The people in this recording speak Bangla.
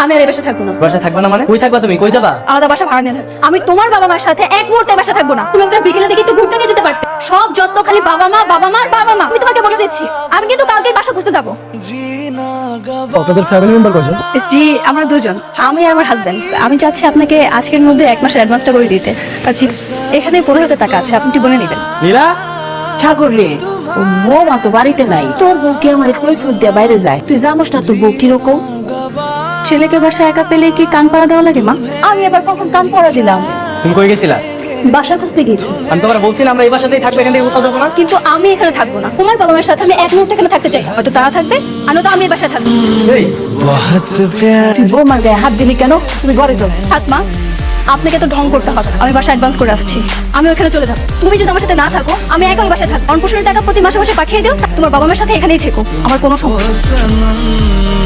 আমি আর এই বাসায় থাকবো না। বাসায় থাকবে না মানে? কই থাকবা তুমি? কই যাবা? আলাদা বাসা ভাড়া নিয়ে থাক। আমি তোমার বাবা মার সাথে এক মুহূর্তে বাসা থাকবো না। তুমি আমাকে বিকেলে দেখে একটু ঘুরতে নিয়ে যেতে পারতে। সব যত্ন খালি বাবা মা বাবা মা বাবা মা। আমি তোমাকে বলে দিচ্ছি, আমি কিন্তু কালকে বাসা খুঁজতে যাবো। আপনাদের ফ্যামিলি মেম্বার কজন? জি, আমরা দুজন, আমি আর আমার হাজবেন্ড। আমি চাচ্ছি আপনাকে আজকের মধ্যে 1 মাসের অ্যাডভান্সটা করে দিতে। আচ্ছা, এখানে 15,000 টাকা আছে, আপনি কি বলে নেবেন? নীলা, ঠাকুর রে, বৌমা তো বাড়িতে নাই। তোর বউকে আমার কৈফিয়ত দিয়ে বাইরে যায়। তুই জানোস না তোর বউ কিরকম? ছেলেকে বাসা একা পেলে কি কান পাড়া দেওয়া লাগে মা? আমি আবার কখন কান পড়া দিলাম? তুমি কই গেছিলা? বাসা খুঁজতে গেছি। আমি তোমার বলছিলাম আমরা এই বাসাতেই থাকবো, এখান থেকে কোথাও যাবো না। কিন্তু আমি এখানে থাকবো না। তোমার বাবা মায়ের সাথে আমি এক মুহূর্তে এখানে থাকতে চাই। হয়তো তারা থাকবে, আর নয়তো আমি এই বাসায় থাকবো। এই, তুই বৌমার গায়ে হাত দিলি কেন? তুমি ঘরে যাও। থাক মা, আপনাকে তো ঢং করতে হবে। আমি বাসা অ্যাডভান্স করে আসছি, আমি ওখানে চলে যাবো। তুমি যদি আমার সাথে না থাকো, আমি একা ওই বাসায় থাকবো। অন্নপ্রাশনের টাকা প্রতি মাসে মাসে পাঠিয়ে দিও, তোমার বাবা মায়ের সাথে এখানেই থেকো, আমার কোনো সমস্যা নেই।